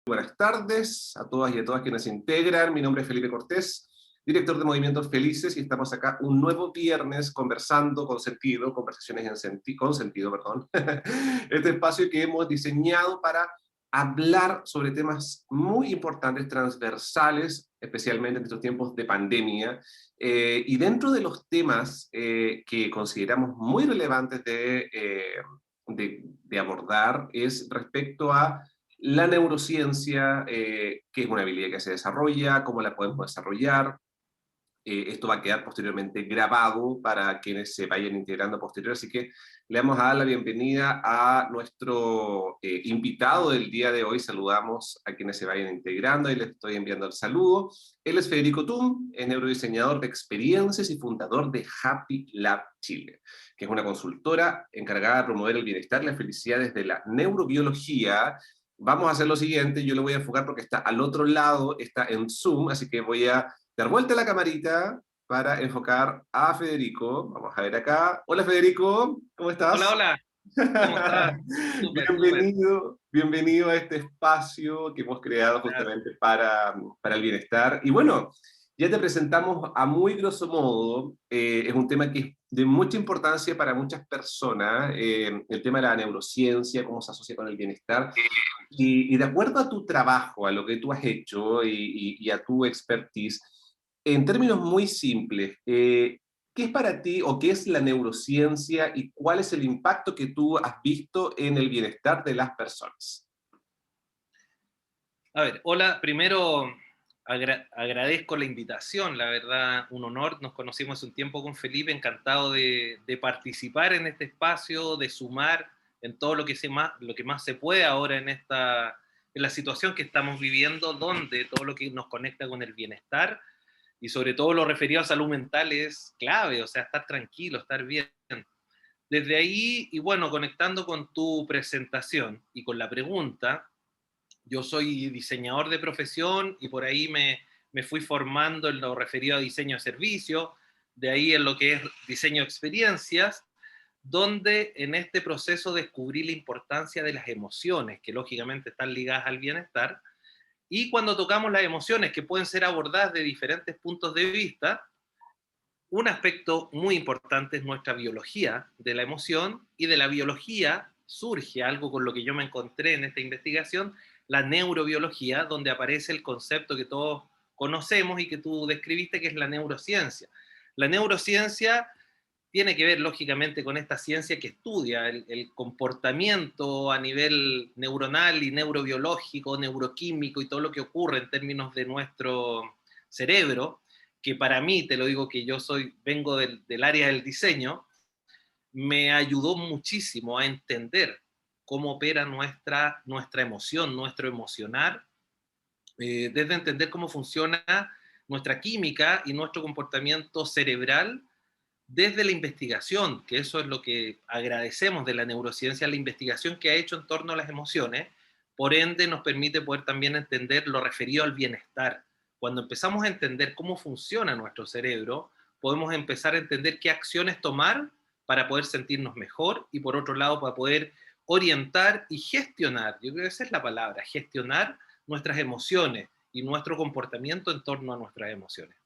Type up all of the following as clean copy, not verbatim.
Buenas tardes a todas y a todas quienes se integran. Mi nombre es Felipe Cortés, director de Movimientos Felices, y estamos acá un nuevo viernes conversando con sentido, con sentido, perdón. Este espacio que hemos diseñado para hablar sobre temas muy importantes, transversales, especialmente en estos tiempos de pandemia. Y dentro de los temas que consideramos muy relevantes de abordar es respecto a la neurociencia, qué es una habilidad que se desarrolla, cómo la podemos desarrollar. Esto va a quedar posteriormente grabado para quienes se vayan integrando posterior, así que le vamos a dar la bienvenida a nuestro invitado del día de hoy. Saludamos a quienes se vayan integrando y les estoy enviando el saludo. Él es Federico Tum, es neurodiseñador de experiencias y fundador de Happy Lab Chile, que es una consultora encargada de promover el bienestar y la felicidad desde la neurobiología. Vamos a hacer lo siguiente, yo lo voy a enfocar porque está al otro lado, está en Zoom, así que voy a dar vuelta la camarita para enfocar a Federico. Vamos a ver acá. Hola Federico, ¿cómo Hola, estás? hola, ¿cómo estás? Súper, súper. Bienvenido a este espacio que hemos creado Gracias. justamente para el bienestar. Y bueno, ya te presentamos a muy grosso modo, es un tema que es de mucha importancia para muchas personas, el tema de la neurociencia, cómo se asocia con el bienestar. Y de acuerdo a tu trabajo, a lo que tú has hecho y a tu expertise, en términos muy simples, ¿qué es para ti o qué es la neurociencia y cuál es el impacto que tú has visto en el bienestar de las personas? A ver, hola, primero agradezco la invitación, la verdad, un honor. Nos conocimos hace un tiempo con Felipe, encantado de participar en este espacio, de sumar en todo lo que más se puede ahora en la situación que estamos viviendo, donde todo lo que nos conecta con el bienestar y sobre todo lo referido a salud mental es clave, o sea, estar tranquilo, estar bien. Desde ahí, y bueno, conectando con tu presentación y con la pregunta, yo soy diseñador de profesión y por ahí me fui formando en lo referido a diseño de servicio, de ahí en lo que es diseño de experiencias, donde en este proceso descubrí la importancia de las emociones, que lógicamente están ligadas al bienestar, y cuando tocamos las emociones que pueden ser abordadas de diferentes puntos de vista, un aspecto muy importante es nuestra biología de la emoción, y de la biología surge algo con lo que yo me encontré en esta investigación, la neurobiología, donde aparece el concepto que todos conocemos y que tú describiste, que es la neurociencia. La neurociencia tiene que ver lógicamente con esta ciencia que estudia el comportamiento a nivel neuronal y neurobiológico, neuroquímico y todo lo que ocurre en términos de nuestro cerebro, que para mí, te lo digo que vengo del área del diseño, me ayudó muchísimo a entender cómo opera nuestra emoción, nuestro emocionar, desde entender cómo funciona nuestra química y nuestro comportamiento cerebral desde la investigación, que eso es lo que agradecemos de la neurociencia, la investigación que ha hecho en torno a las emociones, por ende nos permite poder también entender lo referido al bienestar. Cuando empezamos a entender cómo funciona nuestro cerebro, podemos empezar a entender qué acciones tomar para poder sentirnos mejor y por otro lado para poder orientar y gestionar, yo creo que esa es la palabra, gestionar nuestras emociones y nuestro comportamiento en torno a nuestras emociones.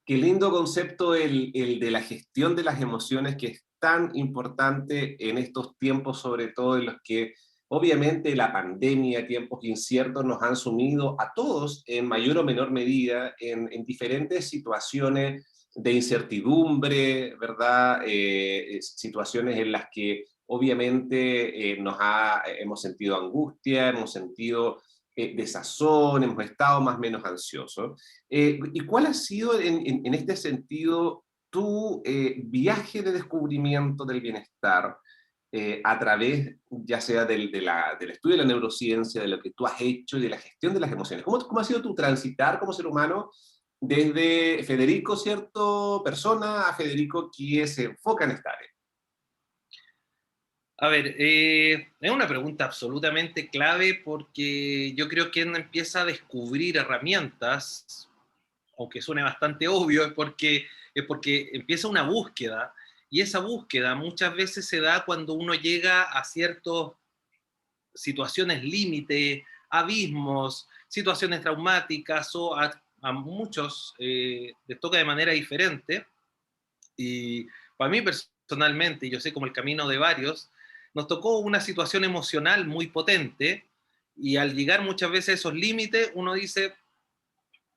Qué lindo concepto el de la gestión de las emociones, que es tan importante en estos tiempos, sobre todo en los que obviamente la pandemia, tiempos inciertos, nos han sumido a todos en mayor o menor medida en diferentes situaciones de incertidumbre, ¿verdad? Situaciones en las que obviamente hemos sentido angustia, hemos sentido desazón, hemos estado más o menos ansiosos. ¿Y cuál ha sido en este sentido tu viaje de descubrimiento del bienestar a través ya sea del estudio de la neurociencia, de lo que tú has hecho y de la gestión de las emociones? ¿Cómo ha sido tu transitar como ser humano desde Federico, cierto, persona, a Federico que se enfoca en esta área? A ver, es una pregunta absolutamente clave porque yo creo que uno empieza a descubrir herramientas, aunque suene bastante obvio, es porque empieza una búsqueda y esa búsqueda muchas veces se da cuando uno llega a ciertas situaciones límite, abismos, situaciones traumáticas o a muchos les toca de manera diferente. Y para mí personalmente, y yo sé como el camino de varios, nos tocó una situación emocional muy potente y al llegar muchas veces a esos límites uno dice,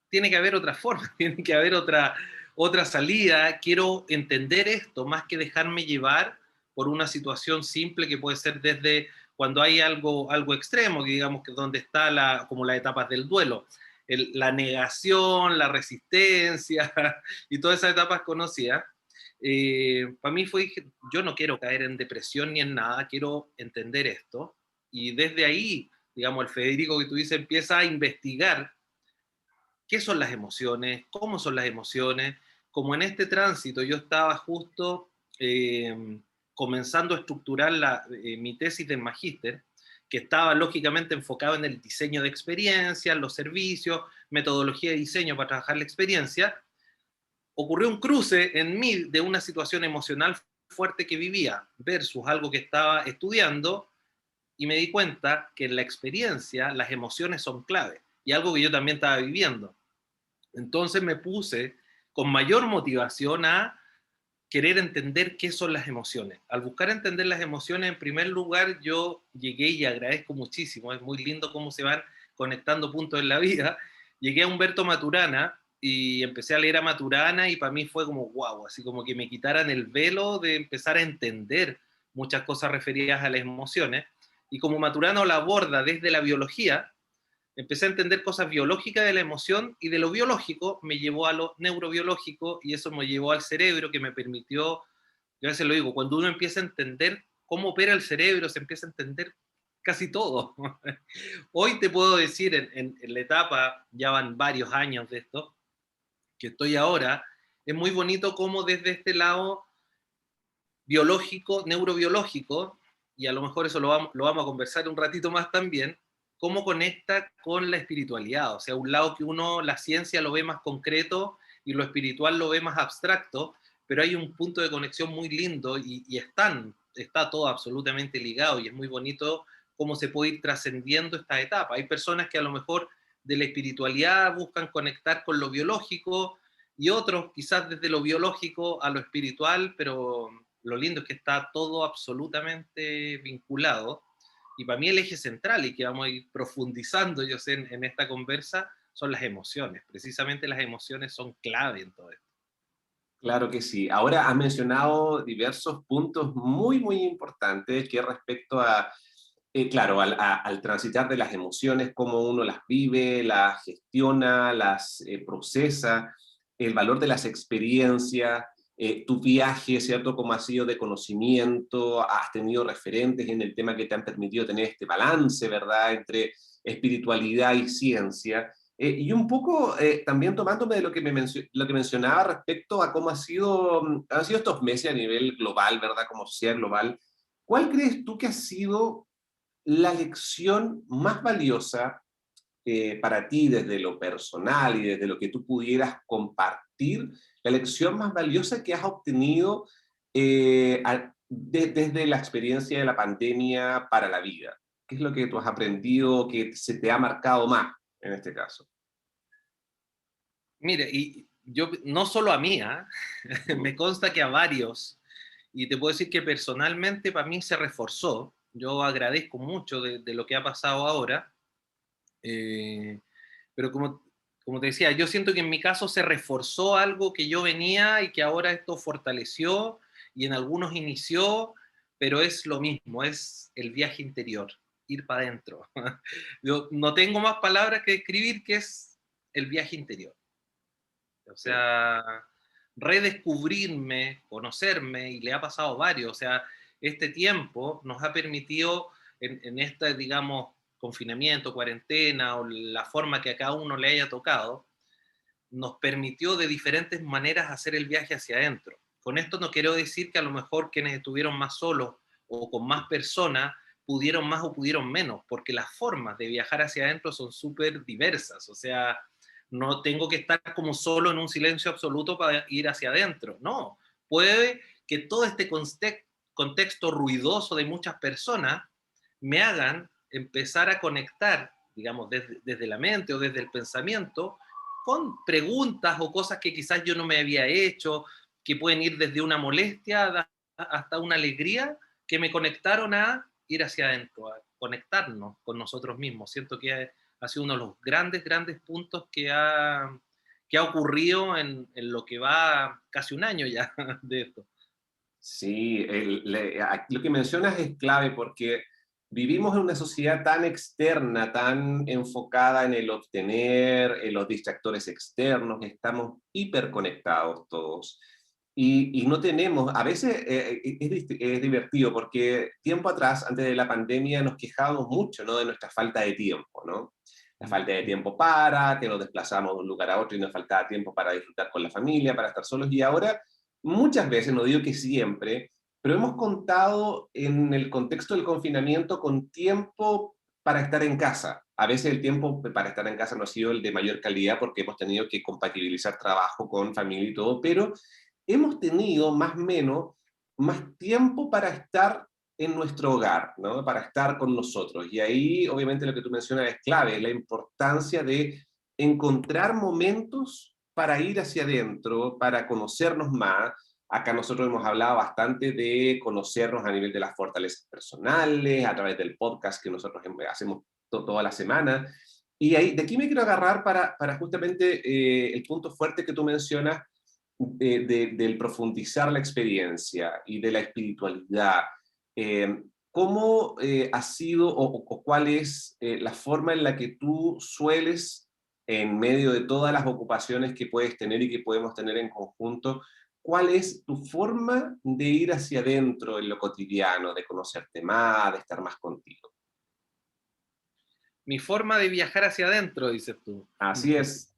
tiene que haber otra forma, tiene que haber otra salida, quiero entender esto más que dejarme llevar por una situación simple que puede ser desde cuando hay algo extremo, que digamos que donde está como las etapas del duelo, la negación, la resistencia y todas esas etapas conocidas. Para mí fue, yo no quiero caer en depresión ni en nada, quiero entender esto. Y desde ahí, digamos, el Federico que tú dices empieza a investigar qué son las emociones, cómo son las emociones. Como en este tránsito yo estaba justo comenzando a estructurar mi tesis de magíster, que estaba lógicamente enfocado en el diseño de experiencias, los servicios, metodología de diseño para trabajar la experiencia, ocurrió un cruce en mí de una situación emocional fuerte que vivía versus algo que estaba estudiando y me di cuenta que en la experiencia las emociones son clave y algo que yo también estaba viviendo. Entonces me puse con mayor motivación a querer entender qué son las emociones. Al buscar entender las emociones, en primer lugar, yo llegué y agradezco muchísimo, es muy lindo cómo se van conectando puntos en la vida. Llegué a Humberto Maturana y empecé a leer a Maturana y para mí fue como wow, así como que me quitaran el velo de empezar a entender muchas cosas referidas a las emociones. Y como Maturana lo aborda desde la biología, empecé a entender cosas biológicas de la emoción y de lo biológico me llevó a lo neurobiológico y eso me llevó al cerebro que me permitió, yo a veces lo digo, cuando uno empieza a entender cómo opera el cerebro, se empieza a entender casi todo. Hoy te puedo decir, en la etapa, ya van varios años de esto, que estoy ahora, es muy bonito cómo desde este lado biológico, neurobiológico, y a lo mejor eso lo vamos a conversar un ratito más también, cómo conecta con la espiritualidad. O sea, un lado que uno, la ciencia lo ve más concreto y lo espiritual lo ve más abstracto, pero hay un punto de conexión muy lindo y está todo absolutamente ligado y es muy bonito cómo se puede ir trascendiendo esta etapa. Hay personas que a lo mejor de la espiritualidad buscan conectar con lo biológico y otros quizás desde lo biológico a lo espiritual, pero lo lindo es que está todo absolutamente vinculado. Y para mí el eje central, y que vamos a ir profundizando, yo sé, en esta conversa, son las emociones. Precisamente las emociones son clave en todo esto. Claro que sí. Ahora has mencionado diversos puntos muy, muy importantes que respecto a, claro, al transitar de las emociones, cómo uno las vive, las gestiona, las procesa, el valor de las experiencias, tu viaje, ¿cierto? Cómo ha sido de conocimiento, has tenido referentes en el tema que te han permitido tener este balance, ¿verdad?, entre espiritualidad y ciencia. Y un poco también tomándome de lo que mencionaba respecto a cómo han sido estos meses a nivel global, ¿verdad? Como sociedad global. ¿Cuál crees tú que ha sido la lección más valiosa para ti desde lo personal y desde lo que tú pudieras compartir? La lección más valiosa que has obtenido desde la experiencia de la pandemia para la vida. ¿Qué es lo que tú has aprendido que se te ha marcado más en este caso? Mire, y yo, no solo a mí, ¿ah? Me consta que a varios, y te puedo decir que personalmente para mí se reforzó. Yo agradezco mucho de lo que ha pasado ahora, eh, pero como te decía, yo siento que en mi caso se reforzó algo que yo venía y que ahora esto fortaleció y en algunos inició, pero es lo mismo, es el viaje interior, ir para adentro. Yo no tengo más palabras que describir que es el viaje interior. O Sí. sea, redescubrirme, conocerme, y le ha pasado varios. O sea, este tiempo nos ha permitido, en este, digamos, confinamiento, cuarentena, o la forma que a cada uno le haya tocado, nos permitió de diferentes maneras hacer el viaje hacia adentro. Con esto no quiero decir que a lo mejor quienes estuvieron más solos o con más personas pudieron más o pudieron menos, porque las formas de viajar hacia adentro son súper diversas. O sea, no tengo que estar como solo en un silencio absoluto para ir hacia adentro. No, puede que todo este contexto ruidoso de muchas personas me hagan empezar a conectar digamos, desde la mente o desde el pensamiento, con preguntas o cosas que quizás yo no me había hecho, que pueden ir desde una molestia hasta una alegría, que me conectaron a ir hacia adentro, a conectarnos con nosotros mismos. Siento que ha sido uno de los grandes, grandes puntos que ha ocurrido en lo que va casi un año ya de esto. Sí, lo que mencionas es clave porque vivimos en una sociedad tan externa, tan enfocada en el obtener, en los distractores externos, estamos hiperconectados todos. Y no tenemos, a veces es divertido porque tiempo atrás, antes de la pandemia, nos quejábamos mucho, ¿no?, de nuestra falta de tiempo, ¿no? La falta de tiempo para, que nos desplazamos de un lugar a otro y nos faltaba tiempo para disfrutar con la familia, para estar solos. Y ahora muchas veces, no digo que siempre, pero hemos contado en el contexto del confinamiento con tiempo para estar en casa. A veces el tiempo para estar en casa no ha sido el de mayor calidad porque hemos tenido que compatibilizar trabajo con familia y todo, pero hemos tenido más o menos más tiempo para estar en nuestro hogar, ¿no?, para estar con nosotros. Y ahí, obviamente, lo que tú mencionas es clave, la importancia de encontrar momentos para ir hacia adentro, para conocernos más. Acá nosotros hemos hablado bastante de conocernos a nivel de las fortalezas personales, a través del podcast que nosotros hacemos toda la semana. Y ahí, de aquí me quiero agarrar para justamente el punto fuerte que tú mencionas, del profundizar la experiencia y de la espiritualidad. ¿Cómo ha sido o cuál es la forma en la que tú sueles, en medio de todas las ocupaciones que puedes tener y que podemos tener en conjunto, cuál es tu forma de ir hacia adentro en lo cotidiano, de conocerte más, de estar más contigo? Mi forma de viajar hacia adentro, dices tú. Así es.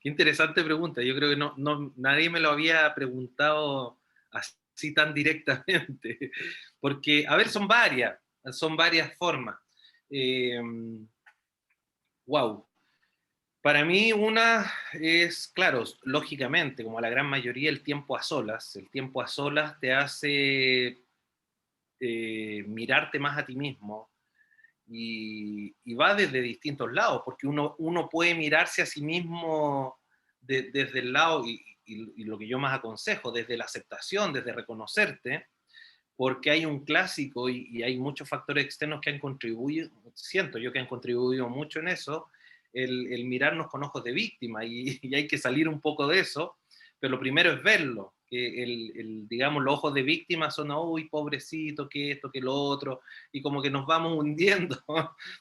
Qué interesante pregunta. Yo creo que nadie me lo había preguntado así tan directamente. Porque, a ver, son varias formas. Wow. Para mí una es, claro, lógicamente, como a la gran mayoría, el tiempo a solas. El tiempo a solas te hace mirarte más a ti mismo, y va desde distintos lados, porque uno puede mirarse a sí mismo desde el lado, y lo que yo más aconsejo, desde la aceptación, desde reconocerte, porque hay un clásico y hay muchos factores externos que han contribuido, siento yo que han contribuido mucho en eso, el mirarnos con ojos de víctima, y hay que salir un poco de eso, pero lo primero es verlo, que digamos, los ojos de víctima son, uy, pobrecito, que esto, que lo otro, y como que nos vamos hundiendo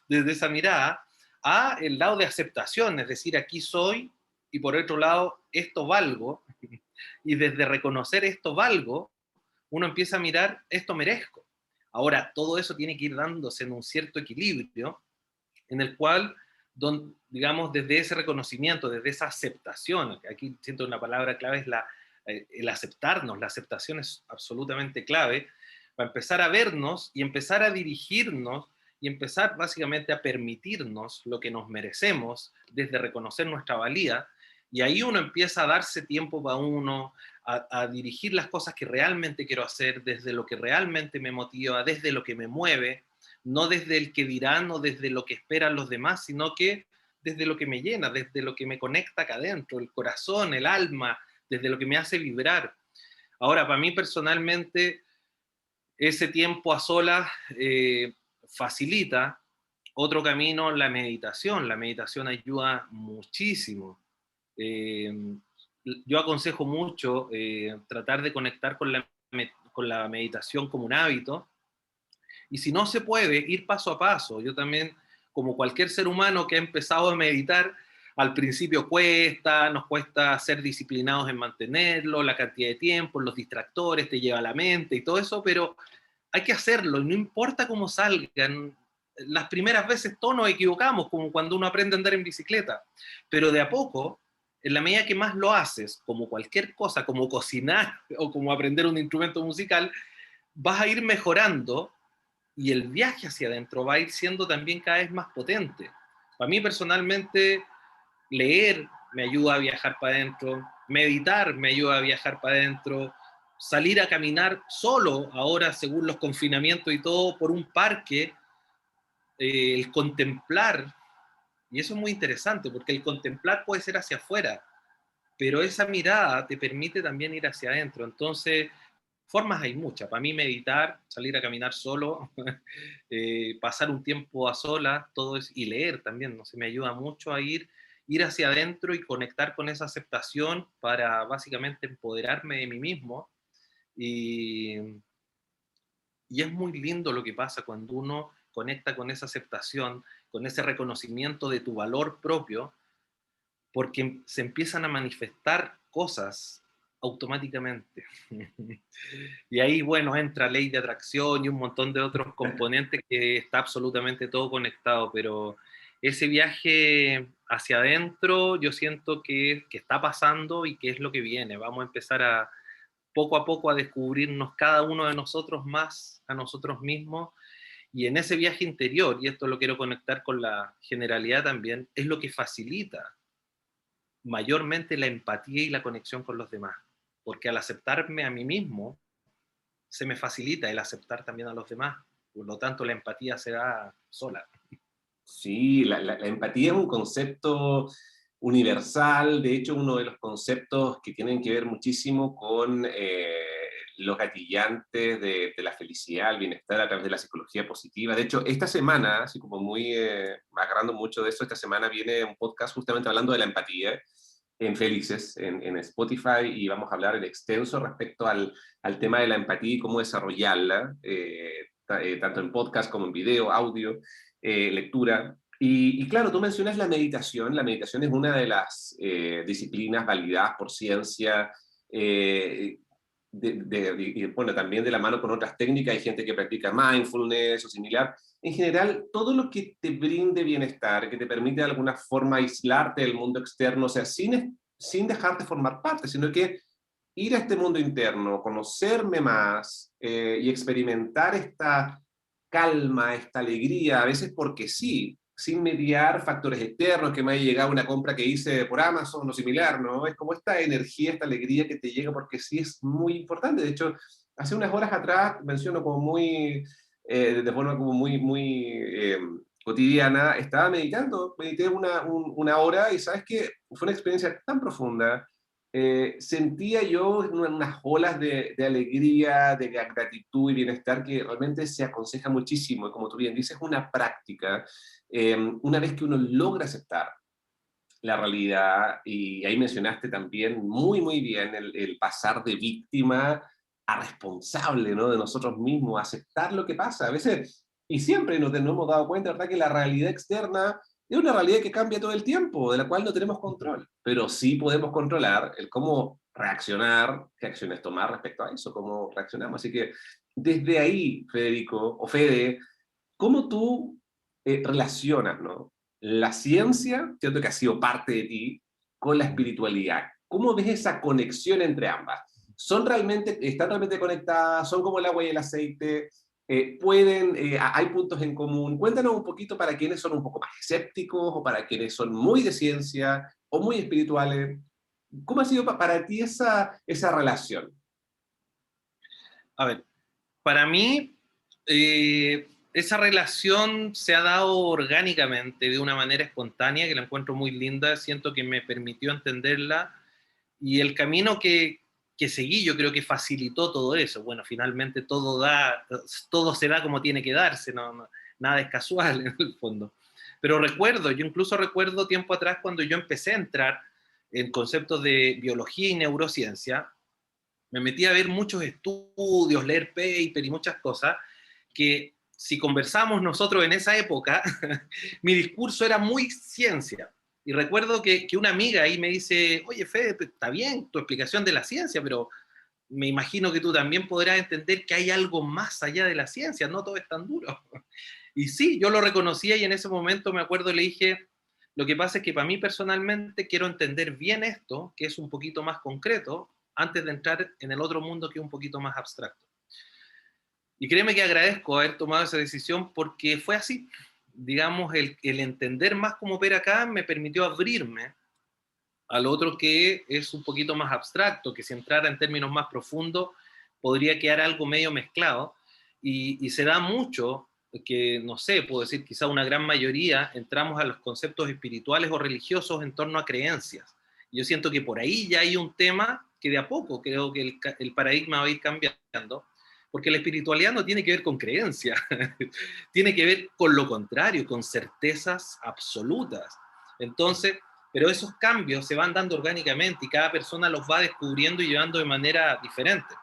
desde esa mirada, a el lado de aceptación, es decir, aquí soy, y por otro lado, esto valgo, y desde reconocer esto valgo, uno empieza a mirar, esto merezco. Ahora, todo eso tiene que ir dándose en un cierto equilibrio, en el cual, digamos, desde ese reconocimiento, desde esa aceptación, aquí siento una palabra clave, es el aceptarnos. La aceptación es absolutamente clave para empezar a vernos y empezar a dirigirnos y empezar básicamente a permitirnos lo que nos merecemos desde reconocer nuestra valía. Y ahí uno empieza a darse tiempo para uno, a dirigir las cosas que realmente quiero hacer, desde lo que realmente me motiva, desde lo que me mueve, no desde el que dirán o desde lo que esperan los demás, sino que desde lo que me llena, desde lo que me conecta acá adentro, el corazón, el alma, desde lo que me hace vibrar. Ahora, para mí personalmente, ese tiempo a solas facilita otro camino, la meditación. La meditación ayuda muchísimo. Eh, yo aconsejo mucho tratar de conectar con la meditación como un hábito, y si no se puede, ir paso a paso. Yo también, como cualquier ser humano que ha empezado a meditar, al principio nos cuesta ser disciplinados en mantenerlo, la cantidad de tiempo, los distractores, te lleva a la mente y todo eso, pero hay que hacerlo, y no importa cómo salgan. Las primeras veces todos nos equivocamos, como cuando uno aprende a andar en bicicleta, pero de a poco, en la medida que más lo haces, como cualquier cosa, como cocinar o como aprender un instrumento musical, vas a ir mejorando, y el viaje hacia adentro va a ir siendo también cada vez más potente. Para mí personalmente, leer me ayuda a viajar para adentro, meditar me ayuda a viajar para adentro, salir a caminar solo, ahora según los confinamientos y todo, por un parque, el contemplar, y eso es muy interesante, porque el contemplar puede ser hacia afuera, pero esa mirada te permite también ir hacia adentro. Entonces, formas hay muchas. Para mí meditar, salir a caminar solo, pasar un tiempo a solas, todo es, y leer también, no sé, me ayuda mucho a ir hacia adentro y conectar con esa aceptación para básicamente empoderarme de mí mismo. Y, y es muy lindo lo que pasa cuando uno conecta con esa aceptación, con ese reconocimiento de tu valor propio, porque se empiezan a manifestar cosas automáticamente. Y ahí, bueno, entra ley de atracción y un montón de otros componentes que está absolutamente todo conectado, pero ese viaje hacia adentro yo siento que está pasando y que es lo que viene. Vamos a empezar a poco a descubrirnos cada uno de nosotros más a nosotros mismos, y en ese viaje interior, y esto lo quiero conectar con la generalidad también, es lo que facilita mayormente la empatía y la conexión con los demás, porque al aceptarme a mí mismo, se me facilita el aceptar también a los demás, por lo tanto la empatía se da sola. Sí, la empatía es un concepto universal, de hecho uno de los conceptos que tienen que ver muchísimo con los gatillantes de la felicidad, el bienestar a través de la psicología positiva. De hecho, esta semana, así como muy agarrando mucho de eso, esta semana viene un podcast justamente hablando de la empatía en Felices, en Spotify, y vamos a hablar en extenso respecto al tema de la empatía y cómo desarrollarla, tanto en podcast como en video, audio, lectura. Y claro, tú mencionas la meditación. La meditación es una de las disciplinas validadas por ciencia, y bueno, también de la mano con otras técnicas. Hay gente que practica mindfulness o similar. En general, todo lo que te brinde bienestar, que te permite de alguna forma aislarte del mundo externo, o sea, sin dejar de formar parte, sino que ir a este mundo interno, conocerme más y experimentar esta calma, esta alegría, a veces porque sí, sin mediar factores externos, que me haya llegado una compra que hice por Amazon o similar, ¿no? Es como esta energía, esta alegría que te llega porque sí es muy importante. De hecho, hace unas horas atrás, menciono como muy, de forma como muy cotidiana, estaba meditando, medité una hora y sabes que fue una experiencia tan profunda. Sentía yo unas olas de alegría, de gratitud y bienestar que realmente se aconseja muchísimo. Y como tú bien dices, es una práctica. Una vez que uno logra aceptar la realidad, y ahí mencionaste también muy bien el pasar de víctima a responsable, ¿no? De nosotros mismos, aceptar lo que pasa. A veces, y siempre nos hemos dado cuenta, ¿verdad? Que la realidad externa es una realidad que cambia todo el tiempo, de la cual no tenemos control, pero sí podemos controlar el cómo reaccionar, qué acciones tomar respecto a eso, cómo reaccionamos. Así que desde ahí, Federico, o Fede, ¿cómo tú relacionas, ¿no? La ciencia, cierto que ha sido parte de ti, con la espiritualidad? ¿Cómo ves esa conexión entre ambas? ¿Están realmente conectadas? ¿Son como el agua y el aceite? ¿Hay puntos en común? Cuéntanos un poquito para quienes son un poco más escépticos o para quienes son muy de ciencia o muy espirituales. ¿Cómo ha sido para ti esa relación? A ver, para mí, esa relación se ha dado orgánicamente, de una manera espontánea, que la encuentro muy linda, siento que me permitió entenderla, y el camino que seguí yo creo que facilitó todo eso. Bueno, finalmente todo se da como tiene que darse, nada es casual en el fondo. Pero yo incluso recuerdo tiempo atrás cuando yo empecé a entrar en conceptos de biología y neurociencia, me metí a ver muchos estudios, leer paper y muchas cosas, que si conversamos nosotros en esa época, mi discurso era muy ciencia. Y recuerdo que una amiga ahí me dice, oye, Fede, está bien tu explicación de la ciencia, pero me imagino que tú también podrás entender que hay algo más allá de la ciencia, no todo es tan duro. Y sí, yo lo reconocía y en ese momento me acuerdo, le dije, lo que pasa es que para mí personalmente quiero entender bien esto, que es un poquito más concreto, antes de entrar en el otro mundo que es un poquito más abstracto. Y créeme que agradezco haber tomado esa decisión porque fue así. Digamos, el entender más cómo opera acá me permitió abrirme al otro que es un poquito más abstracto, que si entrara en términos más profundos podría quedar algo medio mezclado. Y se da mucho que, no sé, puedo decir quizá una gran mayoría, entramos a los conceptos espirituales o religiosos en torno a creencias. Yo siento que por ahí ya hay un tema que de a poco creo que el paradigma va a ir cambiando, porque la espiritualidad no tiene que ver con creencias, tiene que ver con lo contrario, con certezas absolutas. Entonces, pero esos cambios se van dando orgánicamente y cada persona los va descubriendo y llevando de manera diferente.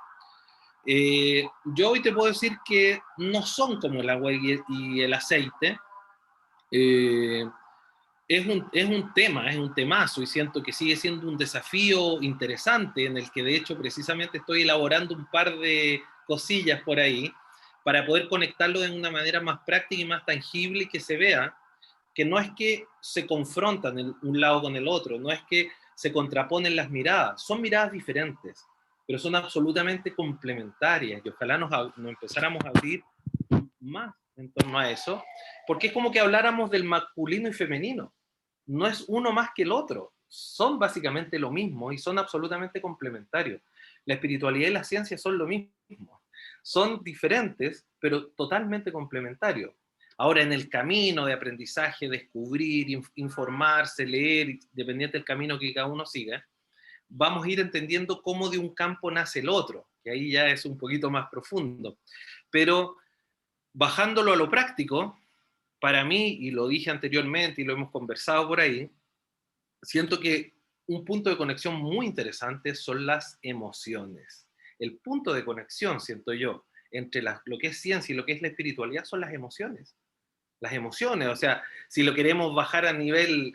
Yo hoy te puedo decir que no son como el agua y el aceite. Eh, es un tema, es un temazo y siento que sigue siendo un desafío interesante en el que de hecho precisamente estoy elaborando un par de cosillas por ahí para poder conectarlo de una manera más práctica y más tangible y que se vea que no es que se confrontan un lado con el otro, no es que se contraponen las miradas, son miradas diferentes, pero son absolutamente complementarias y ojalá nos empezáramos a abrir más en torno a eso, porque es como que habláramos del masculino y femenino, no es uno más que el otro, son básicamente lo mismo y son absolutamente complementarios. La espiritualidad y la ciencia son lo mismo, son diferentes, pero totalmente complementarios. Ahora, en el camino de aprendizaje, descubrir, informarse, leer, dependiente del camino que cada uno siga, vamos a ir entendiendo cómo de un campo nace el otro, que ahí ya es un poquito más profundo. Pero bajándolo a lo práctico, para mí, y lo dije anteriormente y lo hemos conversado por ahí, siento que un punto de conexión muy interesante son las emociones. El punto de conexión, siento yo, entre lo que es ciencia y lo que es la espiritualidad son las emociones. Las emociones, o sea, si lo queremos bajar a nivel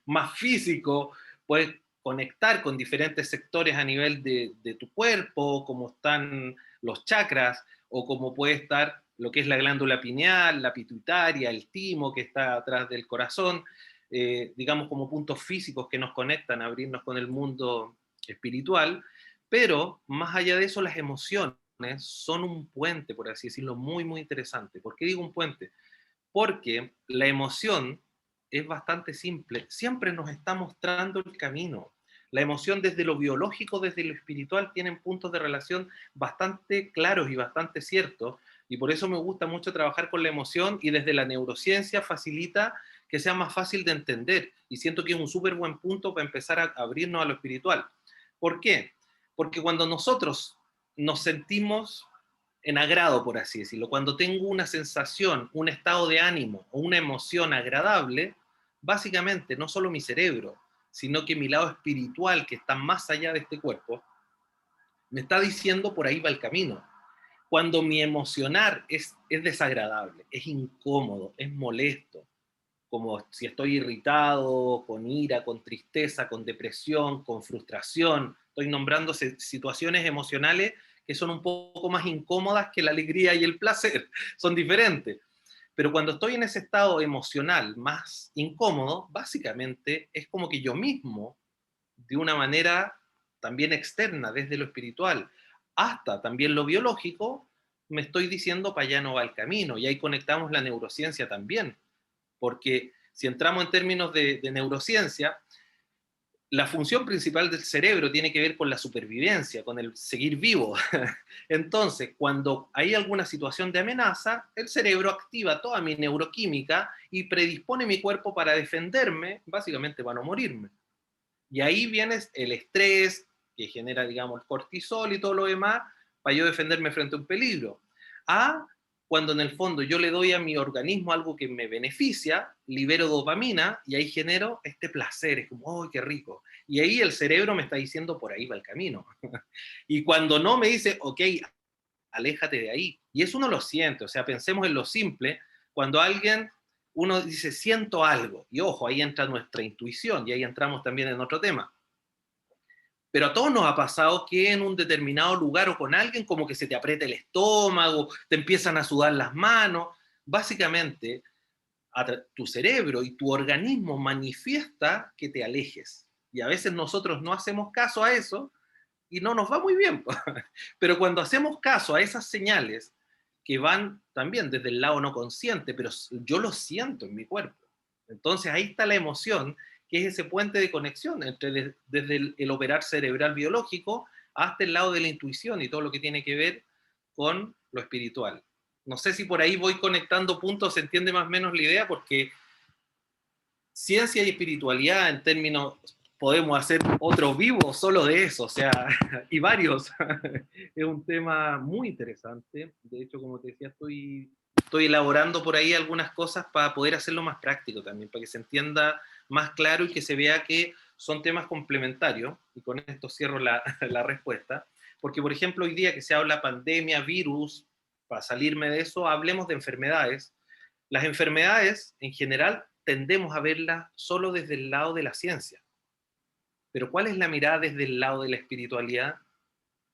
más físico, puedes conectar con diferentes sectores a nivel de tu cuerpo, como están los chakras, o como puede estar lo que es la glándula pineal, la pituitaria, el timo que está atrás del corazón, digamos como puntos físicos que nos conectan a abrirnos con el mundo espiritual, pero más allá de eso las emociones son un puente, por así decirlo, muy, muy interesante. ¿Por qué digo un puente? Porque la emoción es bastante simple, siempre nos está mostrando el camino. La emoción desde lo biológico, desde lo espiritual, tienen puntos de relación bastante claros y bastante ciertos, y por eso me gusta mucho trabajar con la emoción y desde la neurociencia facilita que sea más fácil de entender, y siento que es un súper buen punto para empezar a abrirnos a lo espiritual. ¿Por qué? Porque cuando nosotros nos sentimos en agrado, por así decirlo, cuando tengo una sensación, un estado de ánimo o una emoción agradable, básicamente no solo mi cerebro, sino que mi lado espiritual, que está más allá de este cuerpo, me está diciendo por ahí va el camino. Cuando mi emocionar es desagradable, es incómodo, es molesto, como si estoy irritado, con ira, con tristeza, con depresión, con frustración. Estoy nombrando situaciones emocionales que son un poco más incómodas que la alegría y el placer, son diferentes. Pero cuando estoy en ese estado emocional más incómodo, básicamente es como que yo mismo, de una manera también externa, desde lo espiritual, hasta también lo biológico, me estoy diciendo para allá no va el camino. Y ahí conectamos la neurociencia también, porque si entramos en términos de neurociencia, la función principal del cerebro tiene que ver con la supervivencia, con el seguir vivo. Entonces, cuando hay alguna situación de amenaza, el cerebro activa toda mi neuroquímica y predispone mi cuerpo para defenderme, básicamente para no morirme. Y ahí viene el estrés que genera, digamos, el cortisol y todo lo demás para yo defenderme frente a un peligro. A cuando en el fondo yo le doy a mi organismo algo que me beneficia, libero dopamina y ahí genero este placer, es como, ¡oh, qué rico! Y ahí el cerebro me está diciendo, por ahí va el camino. Y cuando no me dice, ok, aléjate de ahí. Y eso uno lo siente, o sea, pensemos en lo simple, cuando alguien, uno dice, siento algo, y ojo, ahí entra nuestra intuición, y ahí entramos también en otro tema. Pero a todos nos ha pasado que en un determinado lugar o con alguien como que se te aprieta el estómago, te empiezan a sudar las manos. Básicamente, tu cerebro y tu organismo manifiesta que te alejes. Y a veces nosotros no hacemos caso a eso y no nos va muy bien. Pero cuando hacemos caso a esas señales que van también desde el lado no consciente, pero yo lo siento en mi cuerpo. Entonces ahí está la emoción, que es ese puente de conexión desde el operar cerebral biológico hasta el lado de la intuición y todo lo que tiene que ver con lo espiritual. No sé si por ahí voy conectando puntos, se entiende más o menos la idea, porque ciencia y espiritualidad en términos, podemos hacer otro vivo solo de eso, o sea, y varios. Es un tema muy interesante. De hecho, como te decía, estoy elaborando por ahí algunas cosas para poder hacerlo más práctico también, para que se entienda más claro y que se vea que son temas complementarios. Y con esto cierro la respuesta. Porque, por ejemplo, hoy día que se habla pandemia, virus, para salirme de eso, hablemos de enfermedades. Las enfermedades, en general, tendemos a verlas solo desde el lado de la ciencia. Pero ¿cuál es la mirada desde el lado de la espiritualidad?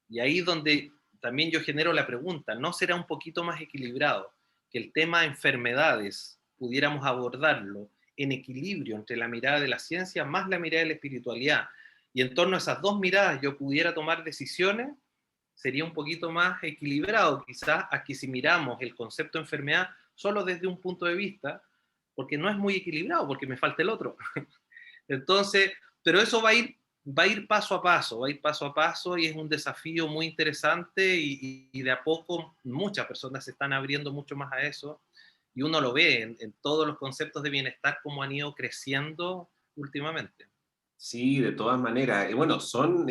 Y ahí es donde también yo genero la pregunta, ¿no será un poquito más equilibrado que el tema de enfermedades pudiéramos abordarlo en equilibrio entre la mirada de la ciencia más la mirada de la espiritualidad? Y en torno a esas dos miradas yo pudiera tomar decisiones, sería un poquito más equilibrado quizás a que si miramos el concepto de enfermedad solo desde un punto de vista, porque no es muy equilibrado, porque me falta el otro. Entonces, pero eso va a ir paso a paso, va a ir paso a paso y es un desafío muy interesante y de a poco muchas personas se están abriendo mucho más a eso y uno lo ve en todos los conceptos de bienestar como han ido creciendo últimamente. Sí, de todas maneras. Y bueno, son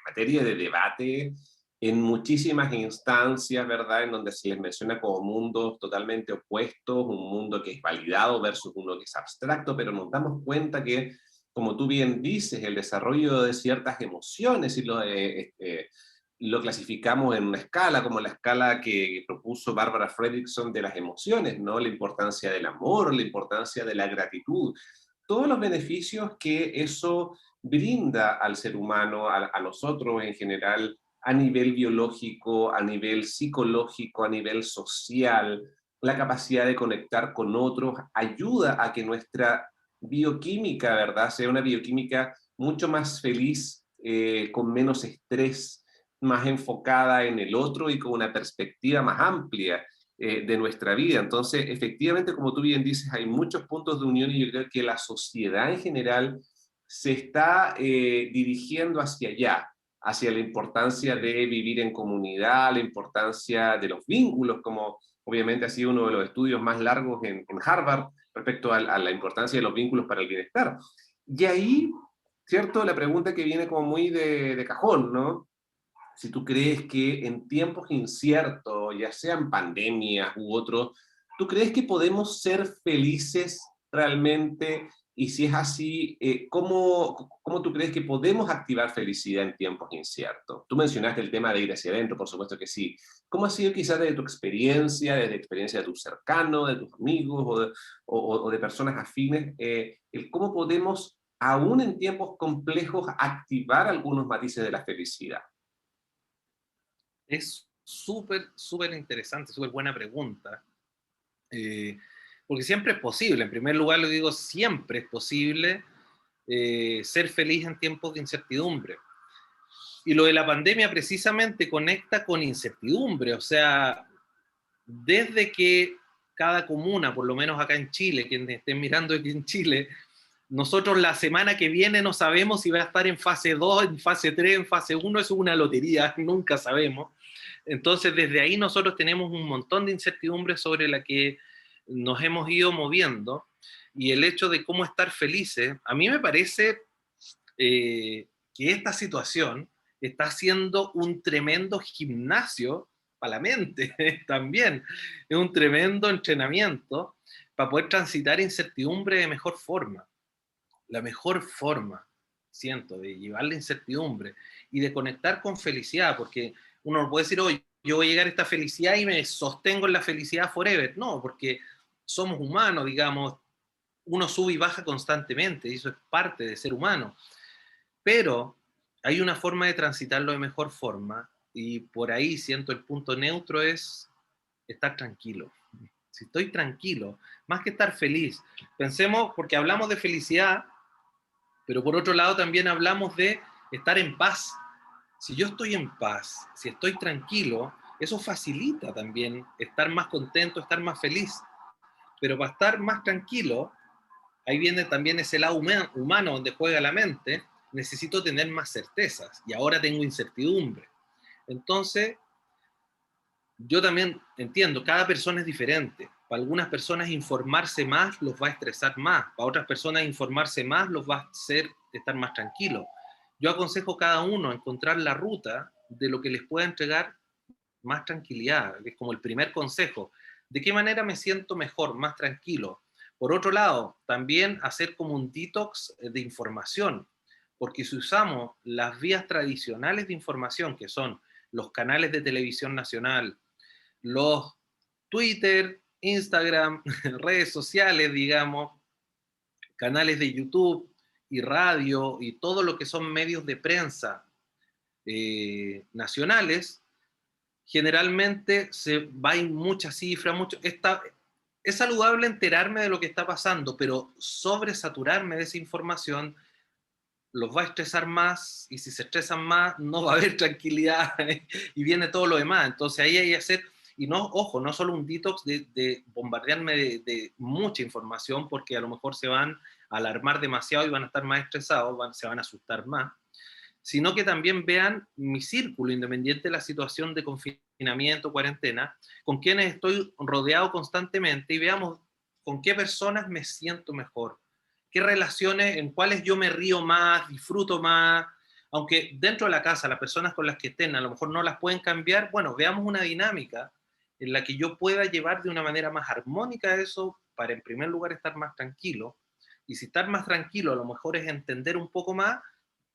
materia de debate en muchísimas instancias, ¿verdad? En donde se les menciona como mundos totalmente opuestos, un mundo que es validado versus uno que es abstracto, pero nos damos cuenta que, como tú bien dices, el desarrollo de ciertas emociones, y lo clasificamos en una escala, como la escala que propuso Barbara Fredrickson de las emociones, ¿no? La importancia del amor, la importancia de la gratitud, todos los beneficios que eso brinda al ser humano, a nosotros en general, a nivel biológico, a nivel psicológico, a nivel social, la capacidad de conectar con otros, ayuda a que nuestra bioquímica, ¿verdad?, sea una bioquímica mucho más feliz, con menos estrés, más enfocada en el otro y con una perspectiva más amplia de nuestra vida. Entonces, efectivamente, como tú bien dices, hay muchos puntos de unión y yo creo que la sociedad en general se está dirigiendo hacia allá, hacia la importancia de vivir en comunidad, la importancia de los vínculos, como obviamente ha sido uno de los estudios más largos en Harvard respecto a la importancia de los vínculos para el bienestar. Y ahí, ¿cierto? La pregunta que viene como muy de cajón, ¿no? Si tú crees que en tiempos inciertos, ya sean pandemias u otros, ¿tú crees que podemos ser felices realmente? Y si es así, ¿cómo tú crees que podemos activar felicidad en tiempos inciertos? Tú mencionaste el tema de ir hacia adentro, por supuesto que sí. ¿Cómo ha sido quizás desde tu experiencia, desde la experiencia de tus cercanos, de tus amigos o de personas afines, el cómo podemos, aún en tiempos complejos, activar algunos matices de la felicidad? Es súper, súper interesante, súper buena pregunta. Eh, Porque siempre es posible, en primer lugar lo digo, siempre es posible ser feliz en tiempos de incertidumbre. Y lo de la pandemia precisamente conecta con incertidumbre, o sea, desde que cada comuna, por lo menos acá en Chile, quienes estén mirando aquí en Chile, nosotros la semana que viene no sabemos si va a estar en fase 2, en fase 3, en fase 1, eso es una lotería, nunca sabemos. Entonces, desde ahí nosotros tenemos un montón de incertidumbre sobre la que nos hemos ido moviendo y el hecho de cómo estar felices, a mí me parece que esta situación está siendo un tremendo gimnasio para la mente también, es un tremendo entrenamiento para poder transitar incertidumbre de mejor forma. La mejor forma, siento, de llevar la incertidumbre y de conectar con felicidad, porque uno no puede decir, oye, yo voy a llegar a esta felicidad y me sostengo en la felicidad forever. No, porque somos humanos, digamos, uno sube y baja constantemente, y eso es parte de ser humano. Pero hay una forma de transitarlo de mejor forma, y por ahí siento el punto neutro es estar tranquilo. Si estoy tranquilo, más que estar feliz, pensemos, porque hablamos de felicidad, pero por otro lado también hablamos de estar en paz. Si yo estoy en paz, si estoy tranquilo, eso facilita también estar más contento, estar más feliz. Pero para estar más tranquilo, ahí viene también ese lado humano donde juega la mente, necesito tener más certezas y ahora tengo incertidumbre. Entonces, yo también entiendo, cada persona es diferente. Para algunas personas informarse más los va a estresar más, para otras personas informarse más los va a hacer estar más tranquilos. Yo aconsejo a cada uno encontrar la ruta de lo que les pueda entregar más tranquilidad, que es como el primer consejo. ¿De qué manera me siento mejor, más tranquilo? Por otro lado, también hacer como un detox de información, porque si usamos las vías tradicionales de información, que son los canales de televisión nacional, los Twitter, Instagram, redes sociales, digamos, canales de YouTube y radio y todo lo que son medios de prensa nacionales, generalmente se va en muchas cifras, es saludable enterarme de lo que está pasando, pero sobresaturarme de esa información los va a estresar más, y si se estresan más, no va a haber tranquilidad y viene todo lo demás. Entonces ahí hay que hacer, y no, ojo, no solo un detox de bombardearme de mucha información, porque a lo mejor se van a alarmar demasiado y van a estar más estresados, se van a asustar más, sino que también vean mi círculo, independiente de la situación de confinamiento, cuarentena, con quienes estoy rodeado constantemente, y veamos con qué personas me siento mejor, qué relaciones, en cuáles yo me río más, disfruto más, aunque dentro de la casa las personas con las que estén a lo mejor no las pueden cambiar, bueno, veamos una dinámica en la que yo pueda llevar de una manera más armónica eso, para en primer lugar estar más tranquilo, y si estar más tranquilo a lo mejor es entender un poco más,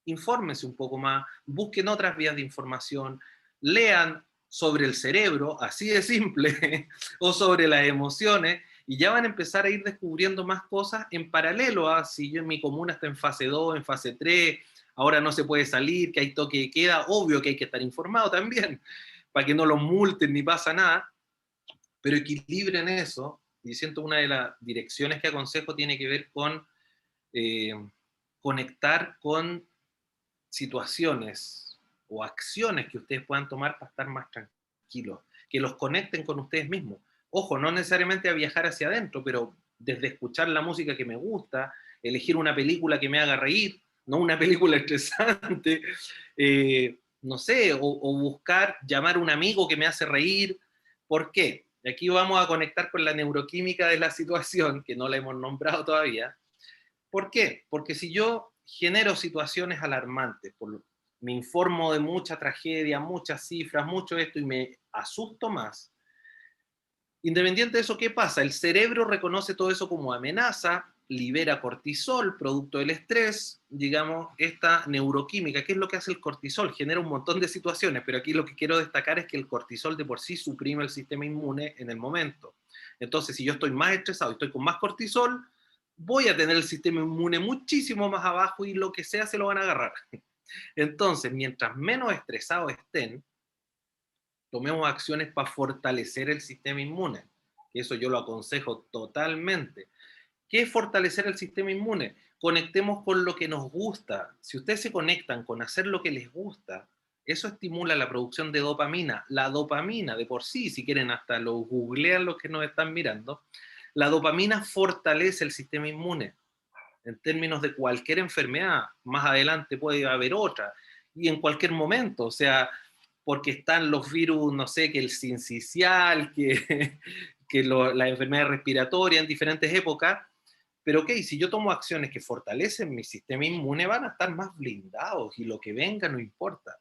infórmense un poco más, busquen otras vías de información, lean sobre el cerebro, así de simple, o sobre las emociones, y ya van a empezar a ir descubriendo más cosas en paralelo a si yo en mi comuna está en fase 2, en fase 3, ahora no se puede salir, que hay toque de queda, obvio que hay que estar informado también, para que no los multen ni pasa nada, pero equilibren eso, y siento una de las direcciones que aconsejo tiene que ver con eh, conectar con situaciones o acciones que ustedes puedan tomar para estar más tranquilos, que los conecten con ustedes mismos. Ojo, no necesariamente a viajar hacia adentro, pero desde escuchar la música que me gusta, elegir una película que me haga reír, no una película estresante, no sé, o buscar llamar a un amigo que me hace reír. ¿Por qué? Y aquí vamos a conectar con la neuroquímica de la situación, que no la hemos nombrado todavía. ¿Por qué? Porque si yo genero situaciones alarmantes, me informo de mucha tragedia, muchas cifras, mucho esto, y me asusto más, independiente de eso, ¿qué pasa? El cerebro reconoce todo eso como amenaza, libera cortisol, producto del estrés, digamos, esta neuroquímica. ¿Qué es lo que hace el cortisol? Genera un montón de situaciones, pero aquí lo que quiero destacar es que el cortisol de por sí suprime el sistema inmune en el momento. Entonces, si yo estoy más estresado y estoy con más cortisol, voy a tener el sistema inmune muchísimo más abajo, y lo que sea se lo van a agarrar. Entonces, mientras menos estresados estén, tomemos acciones para fortalecer el sistema inmune. Eso yo lo aconsejo totalmente. ¿Qué es fortalecer el sistema inmune? Conectemos con lo que nos gusta. Si ustedes se conectan con hacer lo que les gusta, eso estimula la producción de dopamina. La dopamina de por sí, si quieren hasta lo googlean los que nos están mirando, la dopamina fortalece el sistema inmune en términos de cualquier enfermedad. Más adelante puede haber otra, y en cualquier momento, o sea, porque están los virus, no sé, que el sincicial, que, la enfermedad respiratoria en diferentes épocas, pero ok, si yo tomo acciones que fortalecen mi sistema inmune, van a estar más blindados, y lo que venga no importa.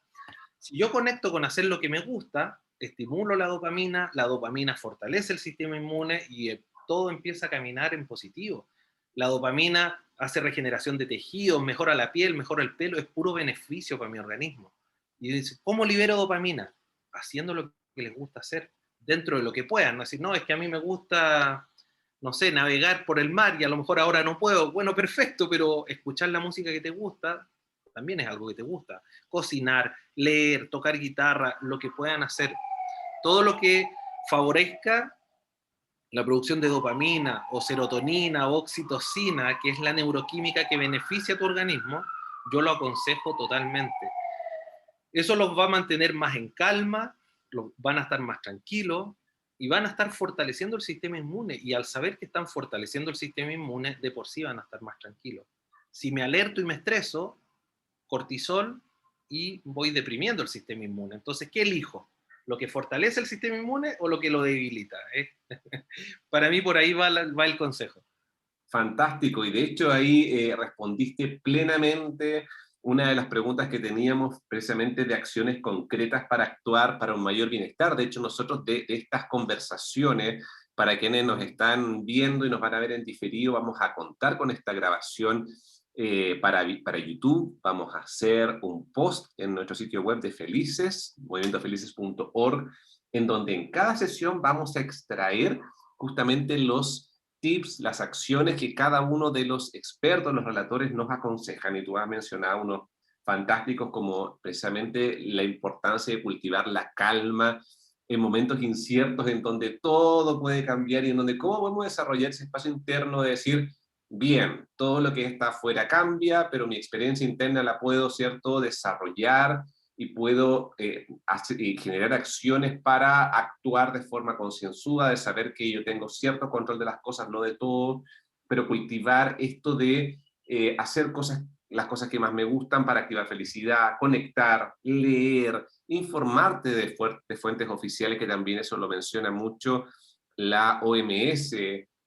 Si yo conecto con hacer lo que me gusta, estimulo la dopamina fortalece el sistema inmune, y todo empieza a caminar en positivo. La dopamina hace regeneración de tejidos, mejora la piel, mejora el pelo, es puro beneficio para mi organismo. Y dice, ¿cómo libero dopamina? Haciendo lo que les gusta hacer, dentro de lo que puedan. No decir, no, es que a mí me gusta, no sé, navegar por el mar y a lo mejor ahora no puedo. Bueno, perfecto, pero escuchar la música que te gusta también es algo que te gusta. Cocinar, leer, tocar guitarra, lo que puedan hacer. Todo lo que favorezca la producción de dopamina o serotonina o oxitocina, que es la neuroquímica que beneficia a tu organismo, yo lo aconsejo totalmente. Eso los va a mantener más en calma, van a estar más tranquilos y van a estar fortaleciendo el sistema inmune. Y al saber que están fortaleciendo el sistema inmune, de por sí van a estar más tranquilos. Si me alerto y me estreso, cortisol, y voy deprimiendo el sistema inmune. Entonces, ¿qué elijo? ¿Lo que fortalece el sistema inmune o lo que lo debilita? Para mí por ahí va el consejo. Fantástico, y de hecho ahí respondiste plenamente una de las preguntas que teníamos precisamente de acciones concretas para actuar para un mayor bienestar. De hecho, nosotros de estas conversaciones, para quienes nos están viendo y nos van a ver en diferido, vamos a contar con esta grabación para YouTube. Vamos a hacer un post en nuestro sitio web de Felices, movimentofelices.org, en donde en cada sesión vamos a extraer justamente los tips, las acciones que cada uno de los expertos, los relatores nos aconsejan, y tú has mencionado unos fantásticos como precisamente la importancia de cultivar la calma en momentos inciertos en donde todo puede cambiar y en donde cómo podemos desarrollar ese espacio interno de decir, bien, todo lo que está afuera cambia, pero mi experiencia interna la puedo, ¿cierto?, desarrollar y puedo generar acciones para actuar de forma concienzuda, de saber que yo tengo cierto control de las cosas, no de todo, pero cultivar esto de hacer cosas, las cosas que más me gustan para activar felicidad, conectar, leer, informarte de fuentes oficiales, que también eso lo menciona mucho la OMS,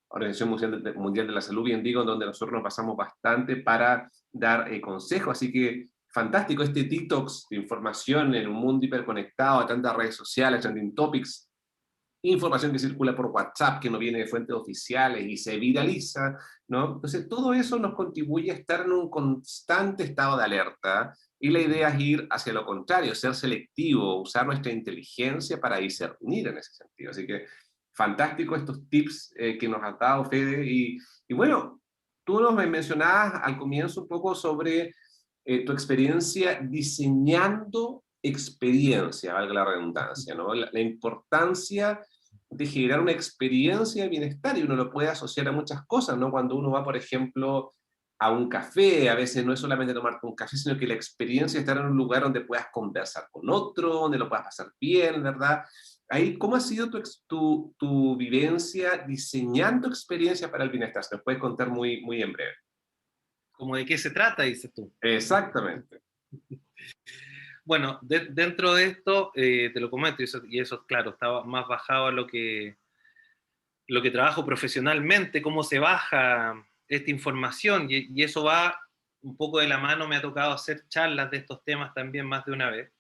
Organización Mundial de la Salud, bien digo, donde nosotros nos basamos bastante para dar consejos, así que fantástico este detox de información en un mundo hiperconectado, a tantas redes sociales, trending topics, información que circula por WhatsApp, que no viene de fuentes oficiales y se viraliza, ¿no? Entonces, todo eso nos contribuye a estar en un constante estado de alerta, y la idea es ir hacia lo contrario, ser selectivo, usar nuestra inteligencia para discernir en ese sentido. Así que, fantástico estos tips que nos has dado, Fede, y bueno, tú nos mencionabas al comienzo un poco sobre tu experiencia diseñando experiencia, valga la redundancia, ¿no? La importancia de generar una experiencia de bienestar, y uno lo puede asociar a muchas cosas, ¿no? Cuando uno va, por ejemplo, a un café, a veces no es solamente tomarte un café, sino que la experiencia de estar en un lugar donde puedas conversar con otro, donde lo puedas pasar bien, ¿verdad? Ahí, ¿cómo ha sido tu vivencia diseñando experiencias para el bienestar? ¿Se nos puedes contar muy, muy en breve? ¿Cómo de qué se trata, dices tú? Exactamente. Bueno, dentro de esto, te lo comento, y eso, claro, estaba más bajado a lo que trabajo profesionalmente, cómo se baja esta información, y eso va un poco de la mano. Me ha tocado hacer charlas de estos temas también más de una vez,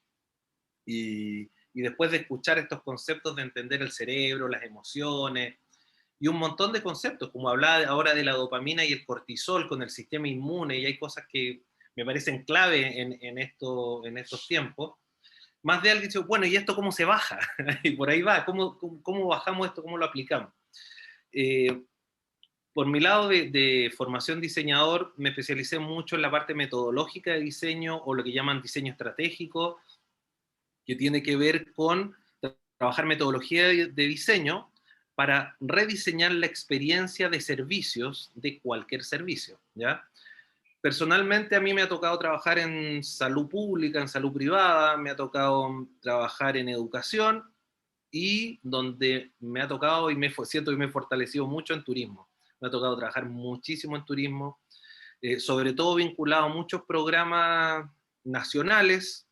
y después de escuchar estos conceptos de entender el cerebro, las emociones, y un montón de conceptos, como hablaba ahora de la dopamina y el cortisol con el sistema inmune, y hay cosas que me parecen clave en estos tiempos. Más de alguien dice, bueno, ¿y esto cómo se baja? Y por ahí va, ¿cómo bajamos esto? ¿Cómo lo aplicamos? Eh, por mi lado de formación diseñador, me especialicé mucho en la parte metodológica de diseño, o lo que llaman diseño estratégico, que tiene que ver con trabajar metodología de diseño para rediseñar la experiencia de servicios de cualquier servicio, ¿ya? Personalmente a mí me ha tocado trabajar en salud pública, en salud privada, me ha tocado trabajar en educación, y donde me ha tocado y siento que me he fortalecido mucho en turismo. Me ha tocado trabajar muchísimo en turismo, sobre todo vinculado a muchos programas nacionales,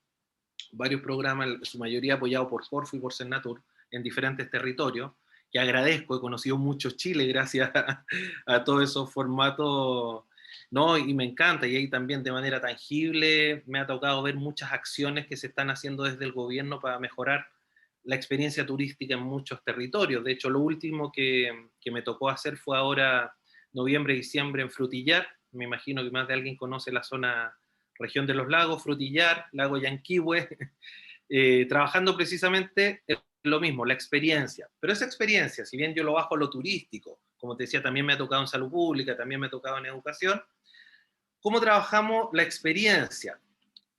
varios programas, en su mayoría apoyados por Corfo y por Senatur, en diferentes territorios, que agradezco. He conocido mucho Chile gracias a todos esos formatos, ¿no? Y me encanta, y ahí también de manera tangible me ha tocado ver muchas acciones que se están haciendo desde el gobierno para mejorar la experiencia turística en muchos territorios. De hecho, lo último que me tocó hacer fue ahora noviembre, diciembre en Frutillar. Me imagino que más de alguien conoce la zona, región de los lagos, Frutillar, lago Yanquihue, trabajando precisamente en lo mismo, la experiencia. Pero esa experiencia, si bien yo lo bajo a lo turístico, como te decía, también me ha tocado en salud pública, también me ha tocado en educación, ¿cómo trabajamos la experiencia?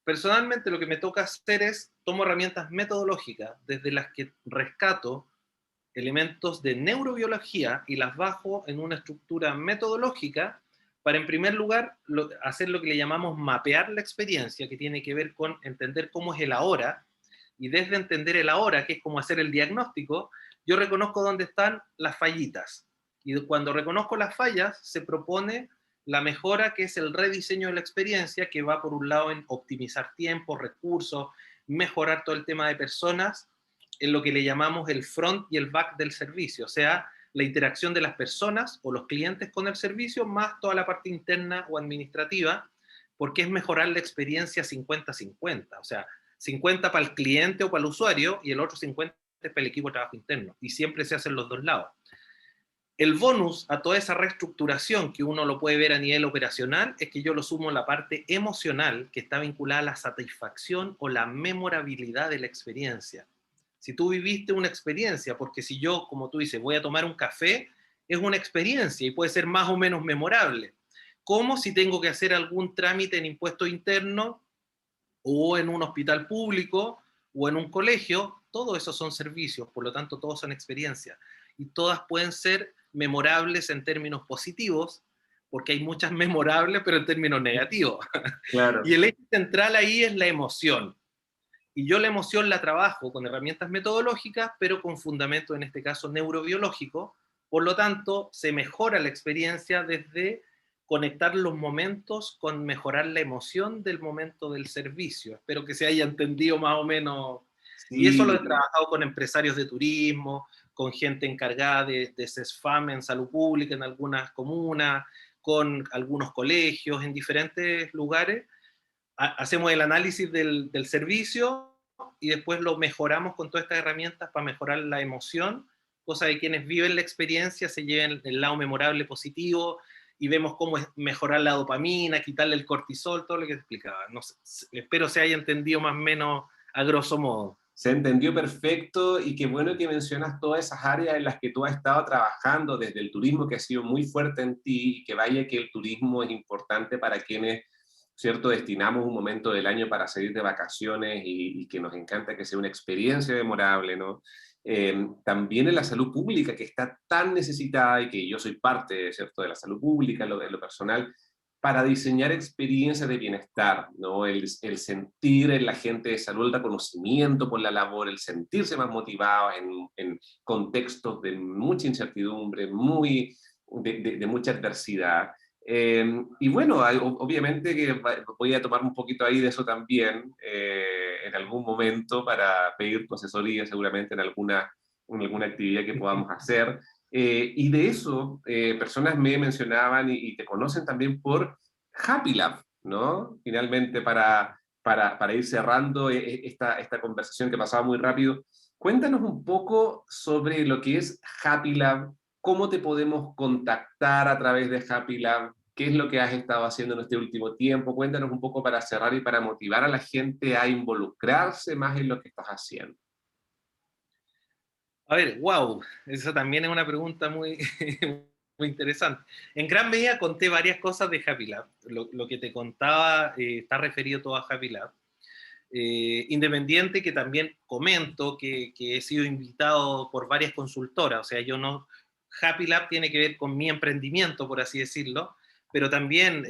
Personalmente lo que me toca hacer es, tomo herramientas metodológicas desde las que rescato elementos de neurobiología y las bajo en una estructura metodológica para, en primer lugar, hacer lo que le llamamos mapear la experiencia, que tiene que ver con entender cómo es el ahora, y desde entender el ahora, que es como hacer el diagnóstico, yo reconozco dónde están las fallitas. Y cuando reconozco las fallas, se propone la mejora, que es el rediseño de la experiencia, que va por un lado en optimizar tiempo, recursos, mejorar todo el tema de personas, en lo que le llamamos el front y el back del servicio, o sea, la interacción de las personas o los clientes con el servicio, más toda la parte interna o administrativa, porque es mejorar la experiencia 50-50, o sea, 50 para el cliente o para el usuario y el otro 50 es para el equipo de trabajo interno, y siempre se hacen los dos lados. El bonus a toda esa reestructuración que uno lo puede ver a nivel operacional es que yo lo sumo a la parte emocional que está vinculada a la satisfacción o la memorabilidad de la experiencia. Si tú viviste una experiencia, porque si yo, como tú dices, voy a tomar un café, es una experiencia y puede ser más o menos memorable. Como si tengo que hacer algún trámite en impuesto interno o en un hospital público o en un colegio, todo eso son servicios, por lo tanto todos son experiencias y todas pueden ser memorables en términos positivos, porque hay muchas memorables, pero en términos negativos. Y Claro. el eje central ahí es la emoción. Y yo la emoción la trabajo con herramientas metodológicas, pero con fundamento, en este caso, neurobiológico. Por lo tanto, se mejora la experiencia desde conectar los momentos con mejorar la emoción del momento del servicio. Espero que se haya entendido más o menos. Y eso lo he Sí, trabajado con empresarios de turismo, con gente encargada de CESFAM en salud pública en algunas comunas, con algunos colegios en diferentes lugares. Hacemos el análisis del servicio y después lo mejoramos con todas estas herramientas para mejorar la emoción, cosa de quienes viven la experiencia se lleven el lado memorable positivo y vemos cómo es mejorar la dopamina, quitarle el cortisol, todo lo que te explicaba. No sé, espero se haya entendido más o menos a grosso modo. se entendió perfecto y qué bueno que mencionas todas esas áreas en las que tú has estado trabajando, desde el turismo que ha sido muy fuerte en ti, y que vaya que el turismo es importante para quienes, ¿cierto?, destinamos un momento del año para salir de vacaciones y que nos encanta que sea una experiencia memorable, ¿no? También en la salud pública, que está tan necesitada y que yo soy parte, ¿cierto?, de la salud pública, en lo personal, para diseñar experiencias de bienestar, ¿no? El sentir en la gente de salud el reconocimiento por la labor, el sentirse más motivado en contextos de mucha incertidumbre, de mucha adversidad. Y bueno, obviamente que voy a tomar un poquito ahí de eso también en algún momento para pedir tu asesoría seguramente en alguna actividad que podamos hacer. Y de eso, personas me mencionaban y te conocen también por Happy Lab, ¿no? Finalmente, para ir cerrando esta conversación que pasaba muy rápido, cuéntanos un poco sobre lo que es Happy Lab, cómo te podemos contactar a través de Happy Lab, qué es lo que has estado haciendo en este último tiempo. Cuéntanos un poco para cerrar y para motivar a la gente a involucrarse más en lo que estás haciendo. A ver, wow, esa también es una pregunta muy, muy interesante. En gran medida conté varias cosas de Happy Lab. Lo que te contaba está referido todo a Happy Lab. Independiente que también comento que he sido invitado por varias consultoras, o sea, yo no, Happy Lab tiene que ver con mi emprendimiento, por así decirlo, pero también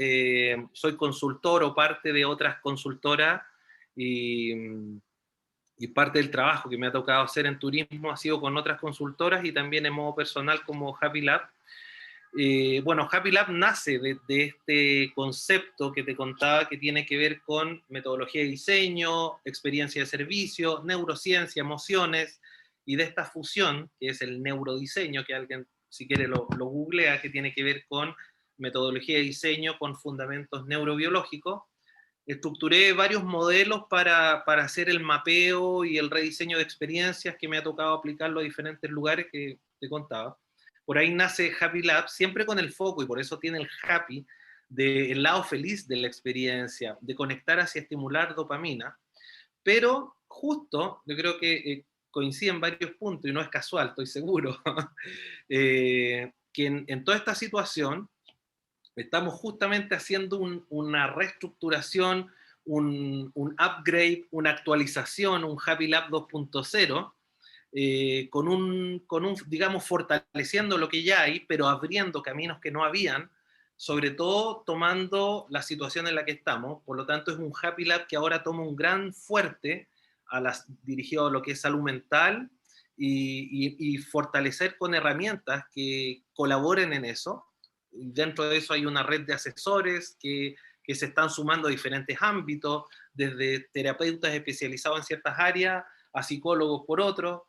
soy consultor o parte de otras consultoras y, y parte del trabajo que me ha tocado hacer en turismo ha sido con otras consultoras y también en modo personal como Happy Lab. Bueno, Happy Lab nace de este concepto que te contaba que tiene que ver con metodología de diseño, experiencia de servicio, neurociencia, emociones, y de esta fusión, que es el neurodiseño, que alguien, si quiere, lo googlea, que tiene que ver con metodología de diseño con fundamentos neurobiológicos. Estructuré varios modelos para hacer el mapeo y el rediseño de experiencias que me ha tocado aplicarlo a diferentes lugares que te contaba. Por ahí nace Happy Lab, siempre con el foco, y por eso tiene el happy, del lado feliz de la experiencia, de conectar hacia estimular dopamina, pero justo, yo creo que coinciden varios puntos, y no es casual, estoy seguro, que en toda esta situación estamos justamente haciendo una reestructuración, un upgrade, una actualización, un Happy Lab 2.0, digamos, fortaleciendo lo que ya hay, pero abriendo caminos que no habían, sobre todo tomando la situación en la que estamos. Por lo tanto, es un Happy Lab que ahora toma un gran fuerte dirigido a lo que es salud mental y fortalecer con herramientas que colaboren en eso. Dentro de eso hay una red de asesores que se están sumando a diferentes ámbitos, desde terapeutas especializados en ciertas áreas a psicólogos por otro,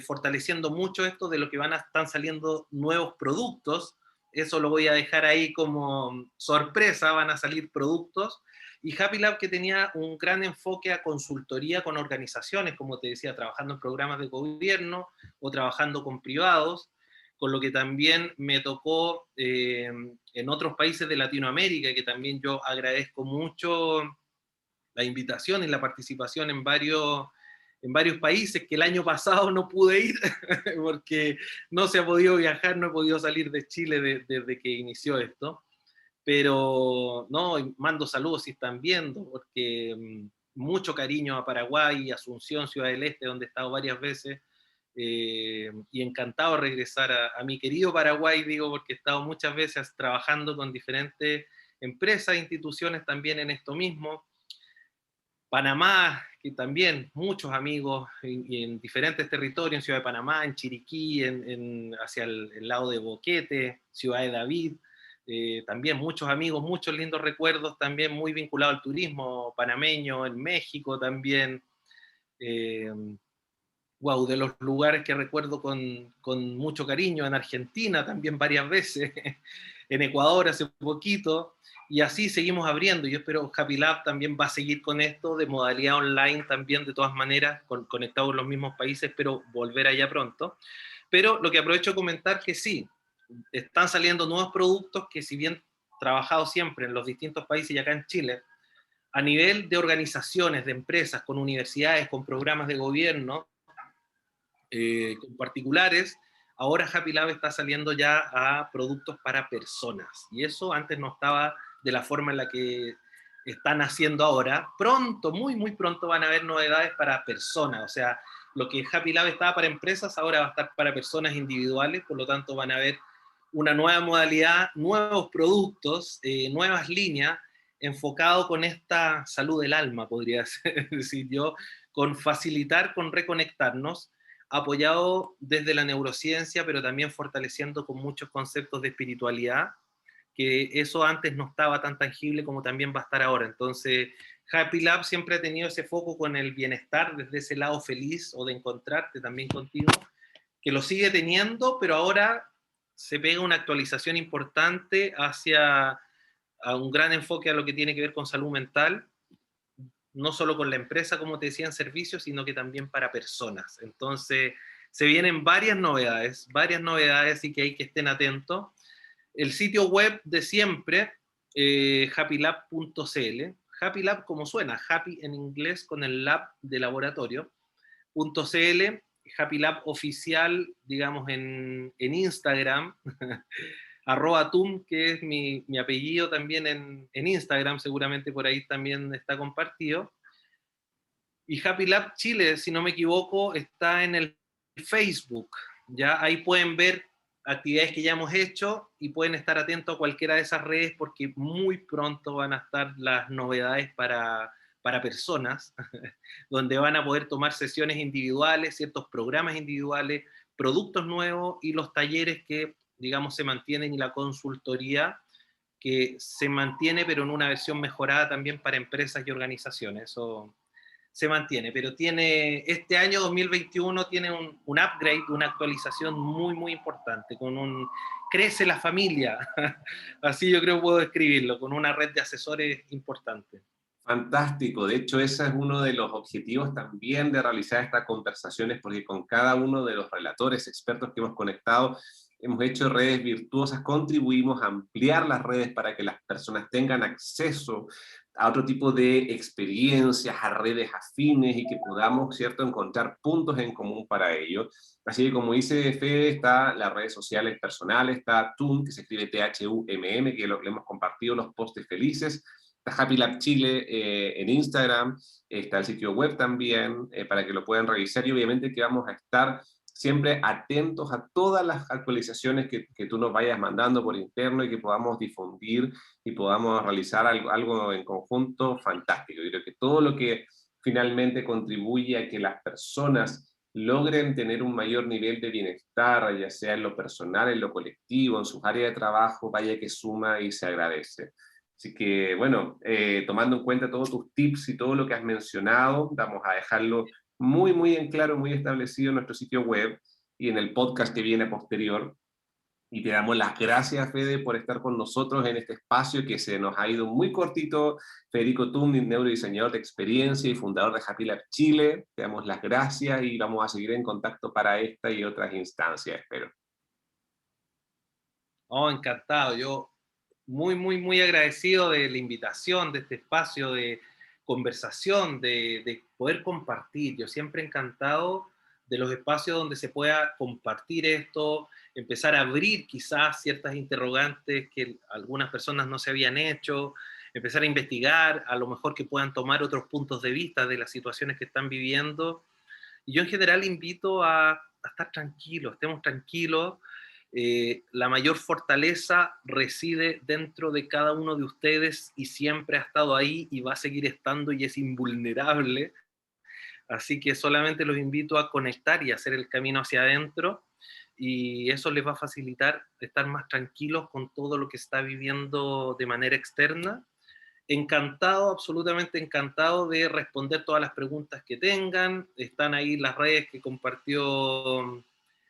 fortaleciendo mucho esto de lo que están saliendo nuevos productos. Eso lo voy a dejar ahí como sorpresa, van a salir productos. Y Happy Lab, que tenía un gran enfoque a consultoría con organizaciones, como te decía, trabajando en programas de gobierno o trabajando con privados, con lo que también me tocó en otros países de Latinoamérica, que también yo agradezco mucho la invitación y la participación en varios países, que el año pasado no pude ir porque no se ha podido viajar, no he podido salir de Chile desde que inició esto. Pero no, mando saludos si están viendo, porque mucho cariño a Paraguay, Asunción, Ciudad del Este, donde he estado varias veces, y encantado de regresar a mi querido Paraguay, digo, porque he estado muchas veces trabajando con diferentes empresas e instituciones también en esto mismo. Panamá, que también muchos amigos en diferentes territorios, en Ciudad de Panamá, en Chiriquí, hacia el lado de Boquete, Ciudad de David, también muchos amigos, muchos lindos recuerdos, también muy vinculado al turismo panameño, en México también. Wow, de los lugares que recuerdo con mucho cariño, en Argentina también varias veces, en Ecuador hace poquito, y así seguimos abriendo. Yo espero Happy Lab también va a seguir con esto de modalidad online también, de todas maneras, conectados en los mismos países, pero volver allá pronto. Pero lo que aprovecho de comentar que sí, están saliendo nuevos productos que, si bien trabajado siempre en los distintos países y acá en Chile, a nivel de organizaciones, de empresas, con universidades, con programas de gobierno, con particulares, ahora Happy Lab está saliendo ya a productos para personas, y eso antes no estaba de la forma en la que están haciendo ahora. Pronto, muy muy pronto van a haber novedades para personas, o sea, lo que Happy Lab estaba para empresas ahora va a estar para personas individuales, por lo tanto van a haber una nueva modalidad, nuevos productos, nuevas líneas, enfocado con esta salud del alma, podría decir yo, con facilitar, con reconectarnos, apoyado desde la neurociencia, pero también fortaleciendo con muchos conceptos de espiritualidad, que eso antes no estaba tan tangible como también va a estar ahora. Entonces, Happy Lab siempre ha tenido ese foco con el bienestar, desde ese lado feliz o de encontrarte también contigo, que lo sigue teniendo, pero ahora se pega una actualización importante hacia a un gran enfoque a lo que tiene que ver con salud mental, no solo con la empresa, como te decía, en servicios, sino que también para personas. Entonces, se vienen varias novedades, y que hay que estén atentos. El sitio web de siempre, happylab.cl, Happy Lab como suena, happy en inglés con el lab de laboratorio, .cl, Happy Lab oficial, digamos, en Instagram, @tum, que es mi apellido también en Instagram, seguramente por ahí también está compartido. Y Happy Lab Chile, si no me equivoco, está en el Facebook. Ya ahí pueden ver actividades que ya hemos hecho y pueden estar atentos a cualquiera de esas redes, porque muy pronto van a estar las novedades para personas, donde van a poder tomar sesiones individuales, ciertos programas individuales, productos nuevos y los talleres que, digamos, se mantienen, y la consultoría que se mantiene, pero en una versión mejorada también para empresas y organizaciones. Eso se mantiene, pero este año 2021 tiene un upgrade, una actualización muy, muy importante, crece la familia, así yo creo que puedo describirlo, con una red de asesores importante. Fantástico, de hecho ese es uno de los objetivos también de realizar estas conversaciones, porque con cada uno de los relatores, expertos que hemos conectado, hemos hecho redes virtuosas, contribuimos a ampliar las redes para que las personas tengan acceso a otro tipo de experiencias, a redes afines, y que podamos, ¿cierto?, encontrar puntos en común para ello. Así que, como dice Fede, está las redes sociales personales, está TUM, que se escribe THUMM, que le hemos compartido los postes felices. Está Happy Lab Chile en Instagram, está el sitio web también, para que lo puedan revisar, y obviamente que vamos a estar siempre atentos a todas las actualizaciones que tú nos vayas mandando por interno, y que podamos difundir y podamos realizar algo en conjunto fantástico. Yo creo que todo lo que finalmente contribuye a que las personas logren tener un mayor nivel de bienestar, ya sea en lo personal, en lo colectivo, en sus áreas de trabajo, vaya que suma y se agradece. Así que, bueno, tomando en cuenta todos tus tips y todo lo que has mencionado, vamos a dejarlo muy, muy en claro, muy establecido en nuestro sitio web y en el podcast que viene posterior. Y te damos las gracias, Fede, por estar con nosotros en este espacio que se nos ha ido muy cortito. Federico Tumni, neurodiseñador de experiencia y fundador de Happy Lab Chile. Te damos las gracias y vamos a seguir en contacto para esta y otras instancias, espero. Oh, encantado. Yo muy, muy, muy agradecido de la invitación, de este espacio de conversación, de poder compartir. Yo siempre encantado de los espacios donde se pueda compartir esto, empezar a abrir quizás ciertas interrogantes que algunas personas no se habían hecho, empezar a investigar, a lo mejor que puedan tomar otros puntos de vista de las situaciones que están viviendo. Y yo en general invito a estar tranquilos, estemos tranquilos. La mayor fortaleza reside dentro de cada uno de ustedes y siempre ha estado ahí y va a seguir estando y es invulnerable. Así que solamente los invito a conectar y hacer el camino hacia adentro y eso les va a facilitar estar más tranquilos con todo lo que está viviendo de manera externa. Encantado, absolutamente encantado de responder todas las preguntas que tengan. Están ahí las redes que compartió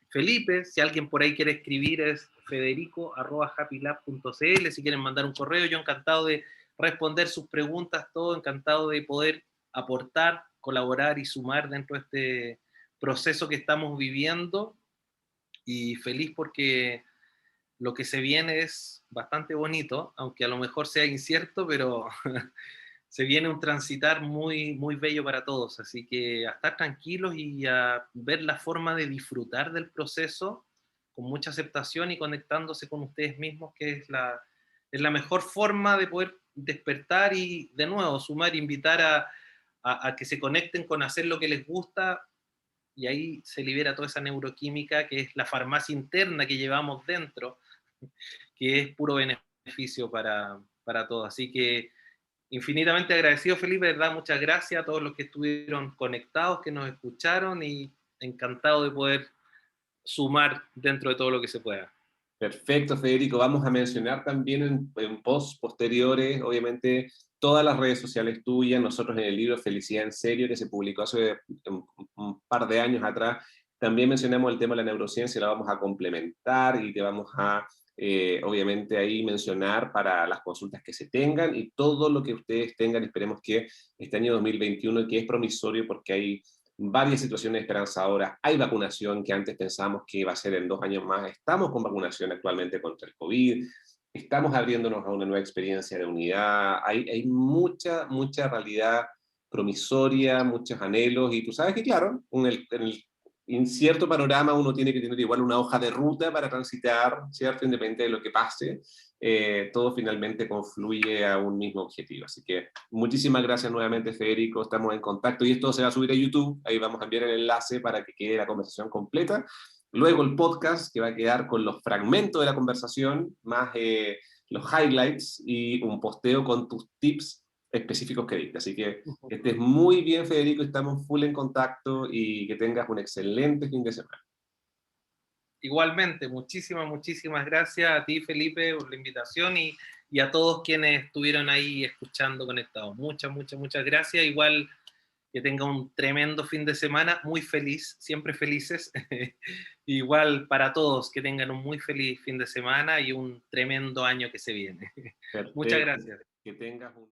Felipe. Si alguien por ahí quiere escribir es federico@happylab.cl. Si quieren mandar un correo, yo encantado de responder sus preguntas, todo encantado de poder aportar, colaborar y sumar dentro de este proceso que estamos viviendo y feliz porque lo que se viene es bastante bonito, aunque a lo mejor sea incierto, pero se viene un transitar muy, muy bello para todos. Así que a estar tranquilos y a ver la forma de disfrutar del proceso con mucha aceptación y conectándose con ustedes mismos, que es la mejor forma de poder despertar y de nuevo sumar, invitar a que se conecten con hacer lo que les gusta y ahí se libera toda esa neuroquímica que es la farmacia interna que llevamos dentro, que es puro beneficio para todos. Así que infinitamente agradecido, Felipe, de verdad, muchas gracias a todos los que estuvieron conectados, que nos escucharon y encantado de poder sumar dentro de todo lo que se pueda. Perfecto, Federico. Vamos a mencionar también en posts posteriores, obviamente, todas las redes sociales tuyas. Nosotros en el libro Felicidad en Serio, que se publicó hace un par de años atrás, también mencionamos el tema de la neurociencia, la vamos a complementar y te vamos a, obviamente, ahí mencionar para las consultas que se tengan y todo lo que ustedes tengan. Esperemos que este año 2021, que es promisorio porque hay varias situaciones esperanzadoras. Hay vacunación que antes pensábamos que iba a ser en 2 años más. Estamos con vacunación actualmente contra el COVID. Estamos abriéndonos a una nueva experiencia de unidad. Hay mucha, mucha realidad promisoria, muchos anhelos. Y tú sabes que, claro, en el incierto panorama uno tiene que tener igual una hoja de ruta para transitar, ¿cierto? Independiente de lo que pase, todo finalmente confluye a un mismo objetivo. Así que muchísimas gracias nuevamente, Federico. Estamos en contacto y esto se va a subir a YouTube. Ahí vamos a enviar el enlace para que quede la conversación completa. Luego el podcast, que va a quedar con los fragmentos de la conversación, más los highlights y un posteo con tus tips específicos que diste. Así que estés muy bien, Federico. Estamos full en contacto y que tengas un excelente fin de semana. Igualmente, muchísimas, muchísimas gracias a ti, Felipe, por la invitación y a todos quienes estuvieron ahí escuchando conectados. Muchas, muchas, muchas gracias. Igual que tenga un tremendo fin de semana, muy feliz, siempre felices. Igual para todos, que tengan un muy feliz fin de semana y un tremendo año que se viene. Muchas Perfecto. gracias. Que tengas un